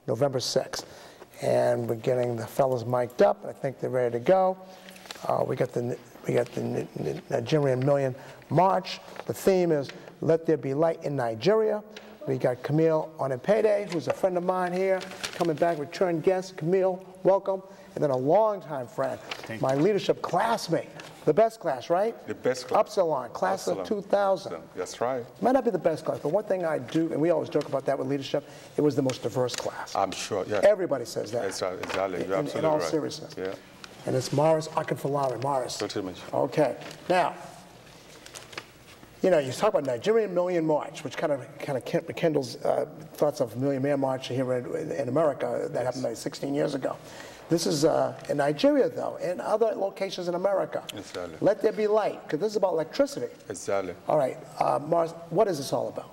November 6th. And we're getting the fellas mic'd up. I think they're ready to go. We got the Nigerian Million March. The theme is Let There Be Light in Nigeria. We got Camille Onipede, who's a friend of mine here, coming back, return guest. Camille, welcome. And then a longtime friend, my leadership classmate. The best class, right? The best class. Upsilon, class of 2000. That's right. Might not be the best class, but one thing I do, and we always joke about that with leadership, it was the most diverse class. I'm sure, yeah. Everybody says that. Exactly, you're absolutely in all right. seriousness. Yeah. And it's Morris Akinfolarin. Morris. Okay. Now, you know, you talk about Nigerian Million March, which kind of rekindles thoughts of Million Man March here in America that happened like 16 years ago. This is in Nigeria, though, and other locations in America. Exactly. Let there be light, because this is about electricity. Exactly. All right, Morris, what is this all about?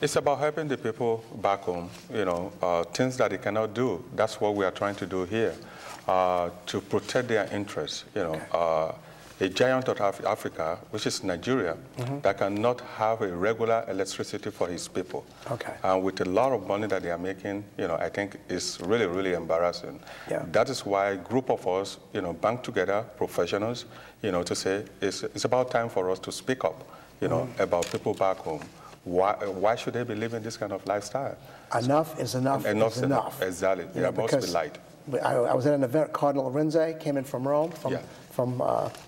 It's about helping the people back home, you know, things that they cannot do. That's what we are trying to do here, to protect their interests, you know. Okay. A giant of Africa, which is Nigeria, that cannot have a regular electricity for his people. Okay. And with a lot of money that they are making, you know, I think it's really, really embarrassing. Yeah. That is why a group of us, you know, band together, professionals, you know, to say it's about time for us to speak up, you know, about people back home. Why should they be living this kind of lifestyle? Enough is enough. Enough is enough. Exactly. There must be light. I was at an event, Cardinal Arinze came in from Rome, from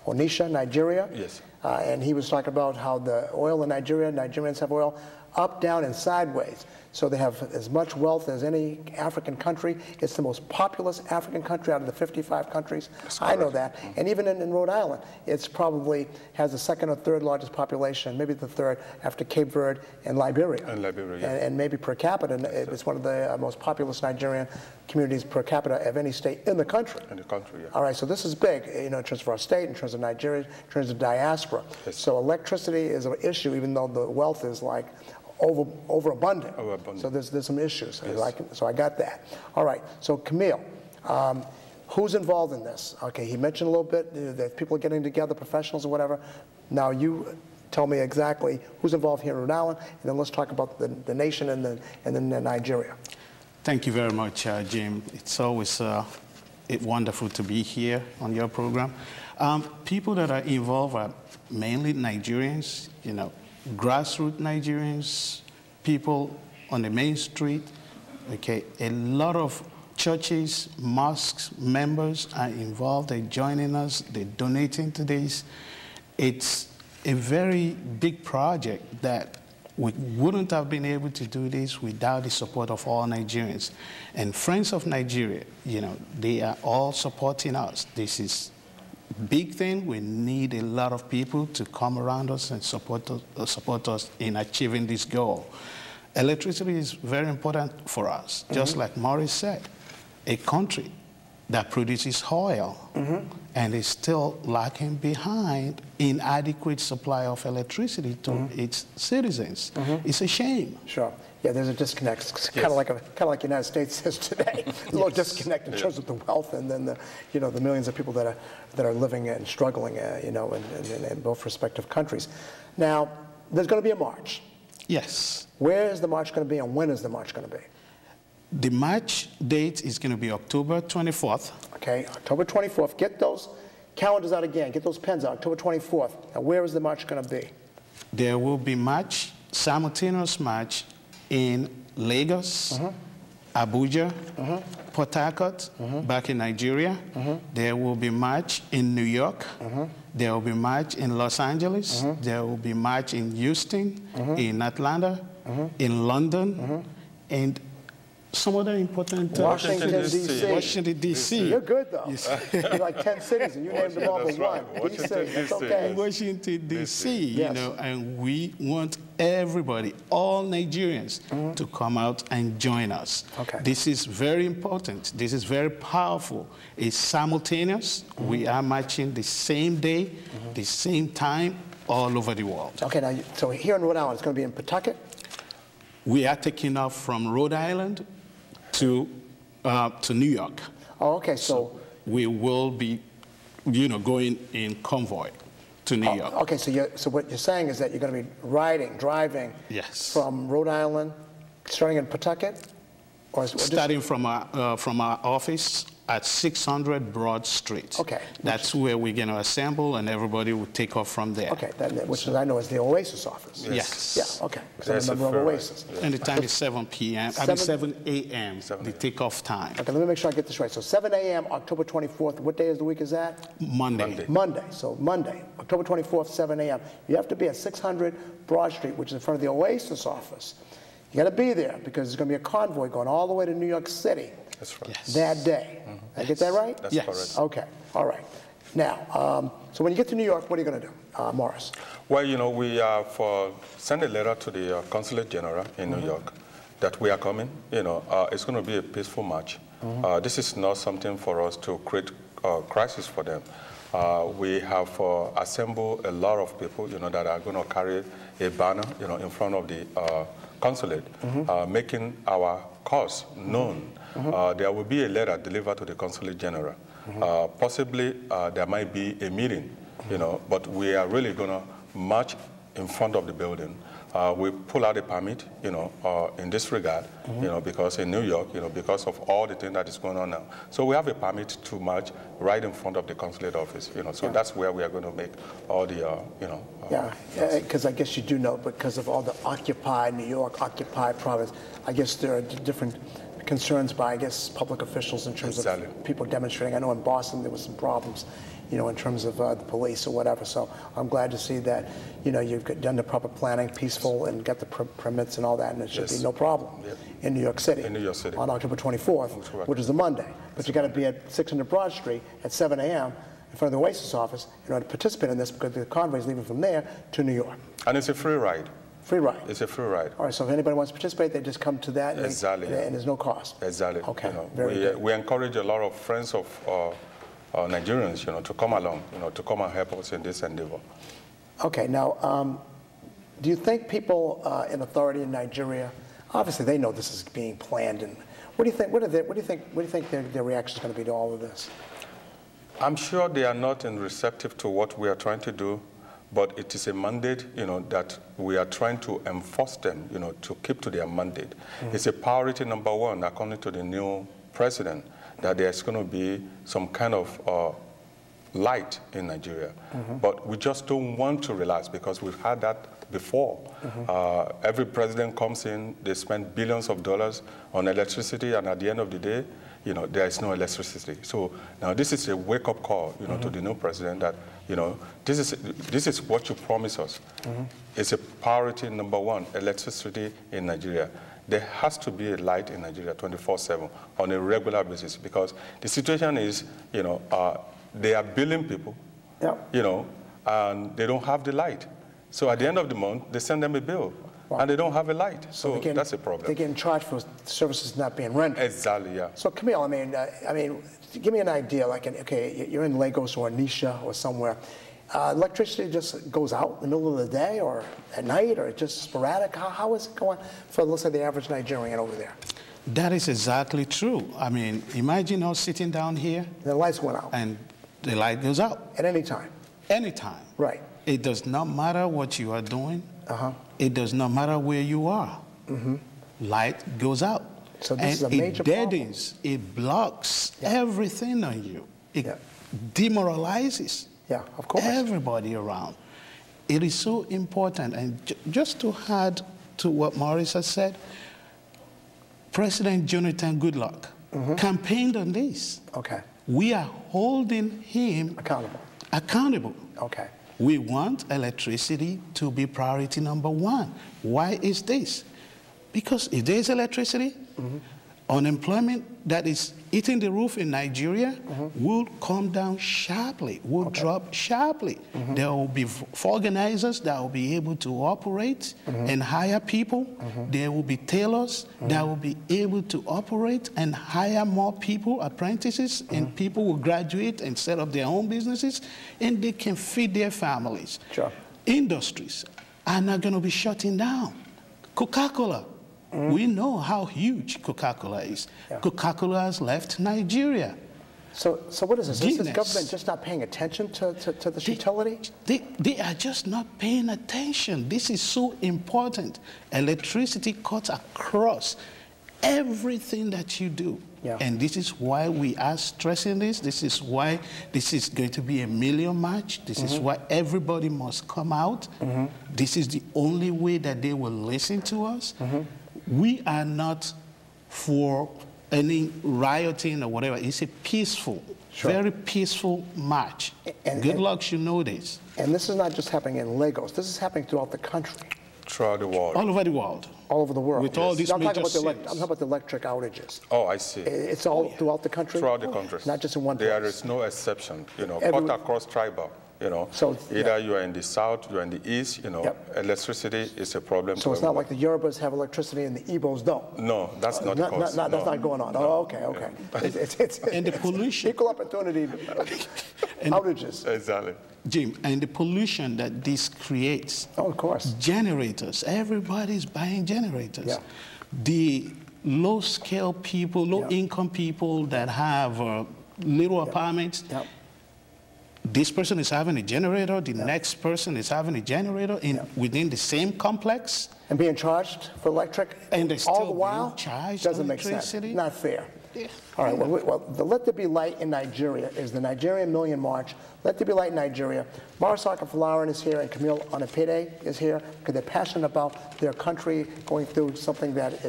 Onitsha, Nigeria. Yes. And he was talking about how the oil in Nigeria, Nigerians have oil up, down, and sideways. So they have as much wealth as any African country. It's the most populous African country out of the 55 countries. I know that. And even in Rhode Island, it's probably has the second or third largest population, maybe the third after Cape Verde and Liberia. And maybe per capita, it's one of the most populous Nigerian communities per capita of any state in the country. In the country, yeah. All right, so this is big, you know, in terms of our state, in terms of Nigeria, in terms of diaspora. Yes. So electricity is an issue, even though the wealth is like overabundant. So there's some issues. Yes. So I got that. All right. So Camille, who's involved in this? Okay. He mentioned a little bit that people are getting together, professionals or whatever. Now you tell me exactly who's involved here in Rhode Island, and then let's talk about the nation and then Nigeria. Thank you very much, Jim. It's always wonderful to be here on your program. People that are involved are mainly Nigerians, you know, grassroots Nigerians, people on the main street. Okay, a lot of churches, mosques, members are involved. They're joining us. They're donating to this. It's a very big project that we wouldn't have been able to do this without the support of all Nigerians. And Friends of Nigeria, you know, they are all supporting us. This is big thing. We need a lot of people to come around us and support us in achieving this goal. Electricity is very important for us. Just like Morris said, a country that produces oil and is still lacking behind inadequate supply of electricity to its citizens. It's a shame. Sure. Yeah, there's a disconnect. It's kind of like the United States is today. A little disconnect in terms of the wealth, and then the millions of people that are living and struggling, in both respective countries. Now, there's going to be a march. Yes. Where is the march going to be, and when is the march going to be? The march date is going to be October 24th. Okay, October 24th. Get those calendars out again. Get those pens out. October 24th. Now, where is the march going to be? There will be simultaneous march in Lagos, Abuja, Port Harcourt, back in Nigeria. There will be march in New York. There will be march in Los Angeles. There will be march in Houston, in Atlanta, in London, and some other important... Washington, D.C. Washington, D.C. You're good, though. You're like 10 cities, and you named them all but one. Washington, D.C. That's okay. Washington, D.C., you know, and we want everybody, all Nigerians, to come out and join us. Okay. This is very important. This is very powerful. It's simultaneous. We are marching the same day, the same time, all over the world. Okay, now, so here in Rhode Island, it's going to be in Pawtucket? We are taking off from Rhode Island to New York. Oh, okay. So we will be, you know, going in convoy to New York. Okay. So what you're saying is that you're going to be driving yes, from Rhode Island, starting in Pawtucket? Starting from our office at 600 Broad Street. Okay. That's where we're going to assemble, and everybody will take off from there. Okay, which I know is the Oasis office. Yes. Yeah, okay. Because I'm a member of Oasis. Yes. And the time is 7 p.m. 7 a.m., the takeoff time. Okay, let me make sure I get this right. So 7 a.m., October 24th. What day of the week is that? Monday. Monday. So Monday, October 24th, 7 a.m. You have to be at 600 Broad Street, which is in front of the Oasis office. You got to be there because there's going to be a convoy going all the way to New York City. That's right. Yes. That day. I get that right? That's correct. Okay, all right. Now, so when you get to New York, what are you going to do, Morris? Well, you know, we send a letter to the Consulate General in New York that we are coming. You know, it's going to be a peaceful march. This is not something for us to create crisis for them. We have assembled a lot of people, you know, that are going to carry a banner, you know, in front of the consulate, making our cause known. There will be a letter delivered to the Consulate General. Possibly there might be a meeting, you know, but we are really going to march in front of the building. We pull out a permit, you know, in this regard, you know, because in New York, you know, because of all the things that is going on now. So we have a permit to march right in front of the consulate office, you know. So that's where we are going to make all the, you know. Because I guess you do know, because of all the occupied New York, occupied province, I guess there are different concerns by, I guess, public officials in terms of people demonstrating. I know in Boston there was some problems, you know, in terms of the police or whatever. So I'm glad to see that, you know, you've done the proper planning, peaceful, and got the permits and all that, and it should be no problem in New York City. In New York City. On October 24th, which is a Monday. But you got to be at 600 Broad Street at 7 a.m. in front of the Oasis office in order to participate in this, because the convoy is leaving from there to New York. And it's a free ride. Free ride. It's a free ride. All right, so if anybody wants to participate, they just come to that, and, and there's no cost. Exactly. Okay, you know, very good. We encourage a lot of friends of Nigerians, you know, to come along, you know, to come and help us in this endeavor. Okay, now, do you think people in authority in Nigeria, obviously they know this is being planned, and what do you think? What do you think their reaction is going to be to all of this? I'm sure they are not receptive to what we are trying to do. But it is a mandate, you know, that we are trying to enforce them, you know, to keep to their mandate. It's a priority number one, according to the new president, that there's going to be some kind of light in Nigeria. But we just don't want to relax, because we've had that before. Every president comes in, they spend billions of dollars on electricity, and at the end of the day, you know, there is no electricity. So now this is a wake-up call, you know, to the new president that, you know, this is what you promise us. It's a priority number one, electricity in Nigeria. There has to be a light in Nigeria 24/7 on a regular basis, because the situation is, you know, they are billing people, you know, and they don't have the light. So at the end of the month, they send them a bill. And they don't have a light, so that's a problem. They're getting charged for services not being rendered. Exactly, yeah. So Camille, I mean, give me an idea. Like, okay, you're in Lagos or Onisha or somewhere. Electricity just goes out in the middle of the day or at night, or just sporadic. How is it going for, let's say, the average Nigerian over there? That is exactly true. I mean, imagine us sitting down here. The lights went out. And the light goes out. At any time. Anytime. Right. It does not matter what you are doing. It does not matter where you are. Light goes out. So this is a major problem. It deadens, it blocks everything on you. It demoralizes of course. everybody around. It is so important. And just to add to what Maurice has said, President Jonathan Goodluck campaigned on this. Okay. We are holding him accountable. Okay. We want electricity to be priority number one. Why is this? Because if there is electricity, unemployment that is eating the roof in Nigeria will come down sharply, will drop sharply. There will be organizers that will be able to operate and hire people. There will be tailors that will be able to operate and hire more people, apprentices, and people will graduate and set up their own businesses, and they can feed their families. Industries are not going to be shutting down. Coca-Cola. We know how huge Coca-Cola is. Coca-Cola has left Nigeria. So what is this? Is the government just not paying attention to this utility? They are just not paying attention. This is so important. Electricity cuts across everything that you do. Yeah. And this is why we are stressing this. This is why this is going to be a million march. This is why everybody must come out. This is the only way that they will listen to us. We are not for any rioting or whatever. It's a peaceful, very peaceful march. Good luck, you know this. And this is not just happening in Lagos. This is happening throughout the country. Throughout the world. All over the world. All over the world. With all these I'm major talking cities. I'm talking about the electric outages. Oh, I see. It's all throughout the country? Throughout the country. Not just in one place. There is no exception, you know, cut across tribal. You know, so, either you are in the south, you are in the east, you know, electricity is a problem. So it's not like the Yorubas have electricity and the Igbos don't? No, that's not the case. That's not going on. Oh, okay, okay. It's and the pollution. Equal opportunity outages. Exactly. Jim, and the pollution that this creates. Oh, of course. Generators. Everybody's buying generators. Yeah. The low-scale people, low-income people that have little apartments, this person is having a generator, the next person is having a generator within the same complex. And being charged for electric and they still all the while being charged doesn't make sense. Not fair. Yeah. All right, well, the Let There Be Light in Nigeria is the Nigerian Million March. Let There Be Light in Nigeria. Morris Falarin is here and Camille Onipede is here because they're passionate about their country going through something that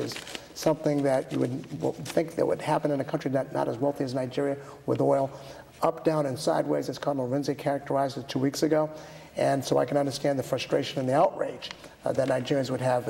you would think that would happen in a country not as wealthy as Nigeria with oil. Up, down, and sideways, as Cardinal Renzi characterized it 2 weeks ago. And so I can understand the frustration and the outrage that Nigerians would have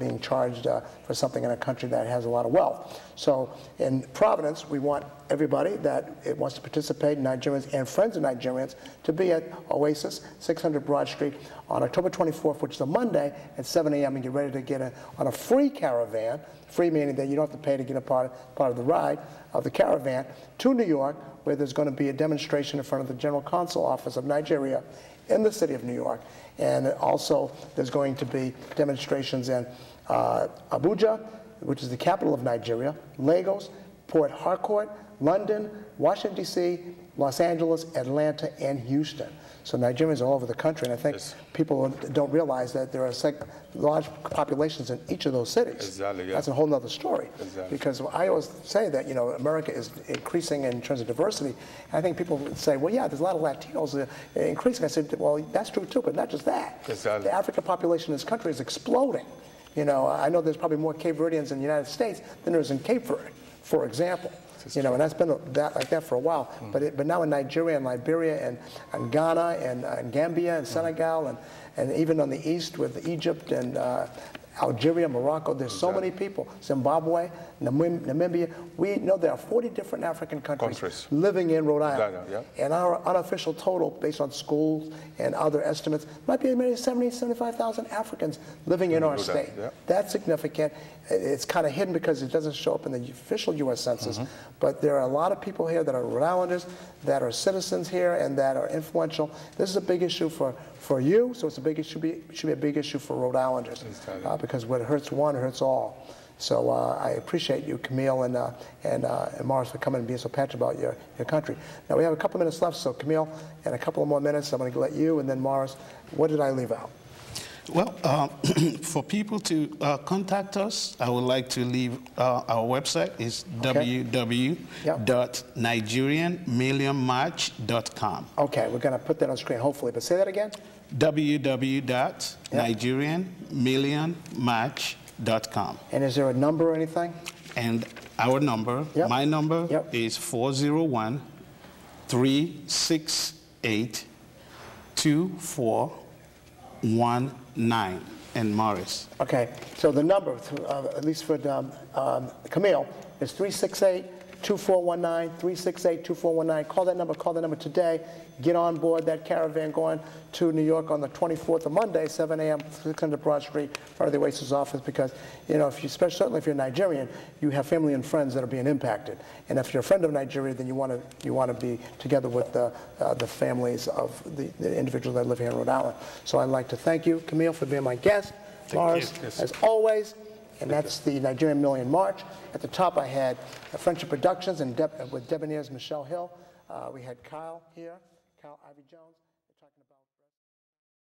being charged for something in a country that has a lot of wealth. So in Providence, we want everybody that wants to participate, Nigerians and friends of Nigerians, to be at Oasis, 600 Broad Street on October 24th, which is a Monday at 7 a.m. and get ready to get on a free caravan, free meaning that you don't have to pay to get a part of the ride of the caravan, to New York, where there's going to be a demonstration in front of the General Consul Office of Nigeria in the city of New York. And also there's going to be demonstrations in Abuja, which is the capital of Nigeria, Lagos, Port Harcourt, London, Washington, D.C., Los Angeles, Atlanta, and Houston. So Nigerians are all over the country, and I think people don't realize that there are large populations in each of those cities. Exactly, yeah. That's a whole other story. Exactly. Because I always say that, you know, America is increasing in terms of diversity. And I think people would say, well, yeah, there's a lot of Latinos increasing. I said, well, that's true too, but not just that. Exactly. The African population in this country is exploding. You know, I know there's probably more Cape Verdeans in the United States than there is in Cape Verde, for example. You know, and that's been like that for a while. But now in Nigeria and Liberia and Ghana and Gambia and Senegal and even on the east with Egypt and Algeria, Morocco, there's so many people. Zimbabwe, Namibia. We know there are 40 different African countries living in Rhode Island. And our unofficial total, based on schools and other estimates, might be as many as 75,000 Africans living in our state. That's significant. It's kind of hidden because it doesn't show up in the official U.S. Census. But there are a lot of people here that are Rhode Islanders, that are citizens here, and that are influential. This is a big issue for you, so it's a big issue. It should be a big issue for Rhode Islanders because what hurts one hurts all. So I appreciate you, Camille and Morris, for coming and being so passionate about your country. Now we have a couple minutes left, so Camille, in a couple of more minutes, I'm going to let you and then Morris. What did I leave out? Well, for people to contact us, I would like to leave our website is www.nigerianmillionmarch.com. Okay, we're going to put that on screen, hopefully. But say that again. www.nigerianmillionmarch.com. And is there a number or anything? And our number, my number is 401-368-2419. And Morris. Okay, so the number, at least for Camille, is 368-2419, 368-2419. Call that number today. Get on board that caravan going to New York on the 24th of Monday, 7 a.m., 600 Broad Street, front of the Oasis office, because, you know, certainly if you're Nigerian, you have family and friends that are being impacted. And if you're a friend of Nigeria, then you want to be together with the families of the individuals that live here in Rhode Island. So I'd like to thank you, Camille, for being my guest. Morris, as always. And that's the Nigerian Million March. At the top, I had Friendship Productions and with Debonair's Michelle Hill. We had Kyle here, Kyle Ivy Jones.